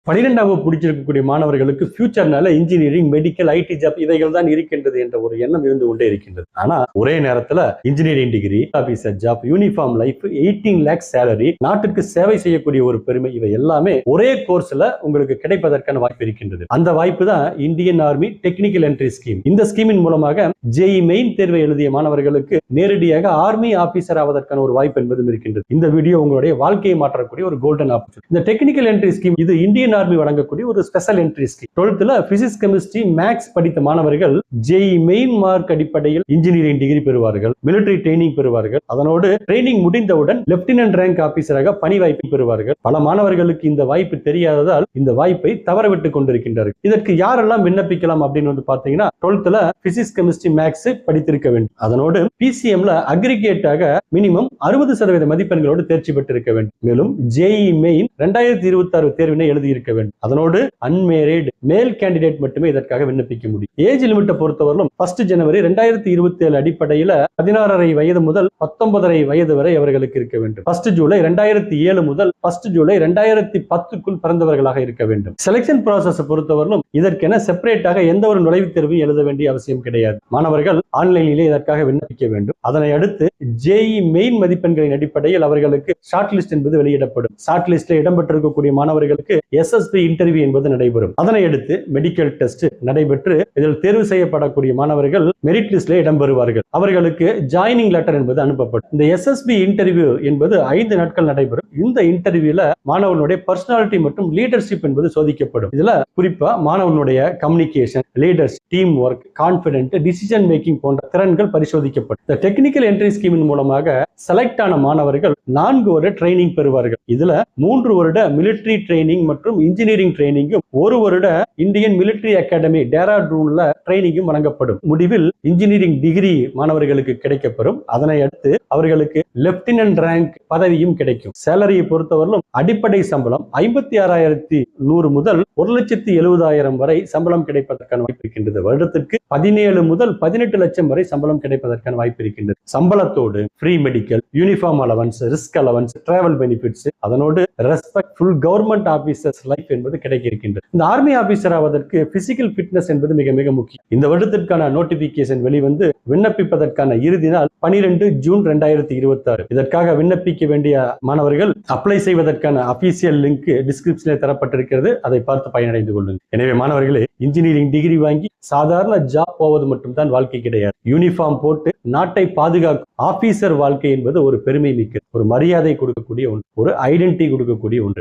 12ஆம் வகுப்பு முடிச்சிருக்கக்கூடிய மாணவர்களுக்கு ஃபியூச்சர்னால இன்ஜினியரிங், மெடிக்கல், ஐடி ஜாப் இவைகள் தான் இருக்கின்றது என்ற ஒரு எண்ணம் இருந்து கொண்டே இருக்கின்றது. ஆனா ஒரே நேரத்துல engineering degree, officer job, uniform life, 18 lakhs salary, நாட்டுக்கு சேவை செய்யக்கூடிய ஒரு பெருமை, இவை எல்லாமே ஒரே கோர்ஸ்ல உங்களுக்கு கிடைப்பதற்கான வாய்ப்பு இருக்கின்றது. அந்த வாய்ப்பு தான் Indian army technical entry scheme. இந்த ஸ்கீமின் மூலமாக ஜேஇ மெயின் தேர்வை எழுதிய மாணவர்களுக்கு நேரடியாக ஆர்மி ஆபீசர் ஆவதற்கான ஒரு வாய்ப்பு என்பதும் இருக்கின்றது. இந்த வீடியோ உங்களுடைய வாழ்க்கையை மாற்றக்கூடிய ஒரு கோல்டன் ஆப்பர்ச்சுனிட்டி. இந்த டெக்னிக்கல் என்ட்ரி ஸ்கீம் இது இந்தியன் ஆர்மி வழங்கக்கூடிய ஒரு special entry scheme. 12th physics, chemistry, maths படித்த மாணவர்கள் ஜேஇ மெயின் மார்க் அடிப்படையில் இன்ஜினியரிங் டிகிரி பெறுவார்கள், மிலிட்டரி ட்ரைனிங் பெறுவார்கள். அதனோடு ட்ரைனிங் முடிந்தவுடன் லெப்டினன்ட் ரேங்க் ஆபீசராக பணி வாய்ப்பு பெறுவார்கள். பல மாணவர்களுக்கு இந்த வாய்ப்பு தெரியாததால் இந்த வாய்ப்பை தவறவிட்டுக் கொண்டிருக்கின்றார்கள். இதற்கு யாரெல்லாம் விண்ணப்பிக்கலாம் அப்படின்னு பாத்தீங்கன்னா 12th பிசிக்ஸ், கெமிஸ்ட்ரி, மேக்ஸ் படித்திருக்க வேண்டும். அதனோடு பிசிஎம்ல அக்ரிகேட்டாக மினிமம் 60% மதிப்பெண்களோடு தேர்ச்சி பெற்றிருக்க வேண்டும். மேலும் ஜேஇ மெயின் 2026 தேர்வினை எழுதியிருக்க வேண்டும். அதனோடு அன்மேரிட் மேல் கேண்டிடேட் மட்டுமே இதற்காக விண்ணப்பிக்க முடியும். ஏஜ் லிமிட்டை பொறுத்தவரையிலும் 1 ஜனவரி 2027 அடிப்படையில் 16.5 வயது முதல் 19.5 வயது வரை அவர்களுக்கு இருக்க வேண்டும். 1 ஜூலை 2007 முதல் 1 ஜூலை 2010க்குள் பிறந்தவர்களாக இருக்க வேண்டும். செலக்ஷன் ப்ராசஸ் பொறுத்தவரையிலும் இதற்கென செப்பரேட்டாக எந்த ஒரு நுழைவுத் தேர்வையும் எழுத வேண்டிய அவசியம் கிடையாது. மாணவர்கள் ஆன்லைனிலே இதற்காக விண்ணப்பிக்க வேண்டும். அதனை அடுத்து ஜேஇ மெயின் மதிப்பெண்களின் அடிப்படையில் அவர்களுக்கு ஷார்ட் லிஸ்ட் என்பது வெளியிடப்படும். ஷார்ட் லிஸ்ட்ல இடம்பெற்றிருக்கக்கூடிய மாணவர்களுக்கு எஸ்எஸ்பி இன்டர்வியூ என்பது நடைபெறும். அதனை அடுத்து மெடிக்கல் டெஸ்ட் நடைபெற்று இதில் தேர்வு செய்யப்படக்கூடிய மாணவர்கள் மெரிட் லிஸ்ட்ல இடம்பெறுவார்கள். அவர்களுக்கு ஜாயினிங் லெட்டர் என்பது அனுப்பப்படும். இந்த எஸ்எஸ்பி இன்டர்வியூ என்பது 5 நாட்கள் நடைபெறும். இந்த இன்டர்வியூல மாணவனுடைய பர்சனாலிட்டி மற்றும் லீடர்ஷிப் என்பது சோதிக்கப்படும். இதுல குறிப்பா மாணவனுடைய communication, leadership, team work, confident, decision making போன்ற திறன்கள் பரிசோதிக்கப்படும். இந்த டெக்னிக்கல் என்ட்ரி ஸ்கீமின் மூலமாக செலக்ட் ஆன மாணவர்கள் 4 வருட ட்ரைனிங் பெறுவார்கள். இதுல 3 வருட மிலிட்டரி ட்ரைனிங் மற்றும் இன்ஜினியரிங் ட்ரைனிங்கும், 1 வருட இந்தியன் மிலிட்டரி அகாடமி டேராடூன்ல ட்ரைனிங்கும் வழங்கப்படும். முடிவில் இன்ஜினியரிங் டிகிரி மாணவர்களுக்கு கிடைக்கப்பெறும். அதனை அடுத்து அவர்களுக்கு லெப்டினன்ட் ரேங்க் பதவியும் கிடைக்கும். சேலரியை பொறுத்தவரையிலும் அடிப்படை சம்பளம் 56,100 முதல் 1,70,000 வரை சம்பளம் கிடைப்பதற்கான வாய்ப்பு இருக்கின்றது. வருடத்திற்கு 17 முதல் 18 லட்சம் வரை சம்பளம் கிடைப்பதற்கான வாய்ப்பு இருக்கின்றது. சம்பளத்தோடு free medical, uniform allowance, risk allowance, travel benefits, அதனோடு ரெஸ்பெக்ட்ஃபுல் கவர்மெண்ட் ஆபீசர்ஸ் லைஃப் என்பது கிடைக்க இருக்கின்றது. இந்த ஆர்மி ஆபீசர் ஆவதற்கு பிசிக்கல் ஃபிட்னஸ் என்பது மிக மிக முக்கியம். இந்த வருடத்திற்கான நோட்டிபிகேஷன் வெளிவந்து விண்ணப்பிப்பதற்கான இறுதி நாள் 12 ஜூன் 2026. இதற்காக விண்ணப்பிக்க வேண்டிய மாணவர்கள் அப்ளை செய்வதற்கான அபிஷியல் லிங்க் டிஸ்கிரிப்ஷனில் தரப்பட்டிருக்கிறது. அதை பார்த்து பயனடைந்து கொள்ளுங்கள். எனவே மாணவர்களே, இன்ஜினியரிங் டிகிரி வாங்கி சாதாரண ஜாப் போவது மட்டும்தான் வாழ்க்கை கிடையாது. யூனிஃபார்ம் போட்டு நாட்டை பாதுகாக்கும் ஆபீசர் வாழ்க்கை என்பது ஒரு பெருமை மிக்க, ஒரு மரியாதை கொடுக்கக்கூடிய ஒன்று, ஒரு ஐடென்டிட்டி கொடுக்கக்கூடிய ஒன்று.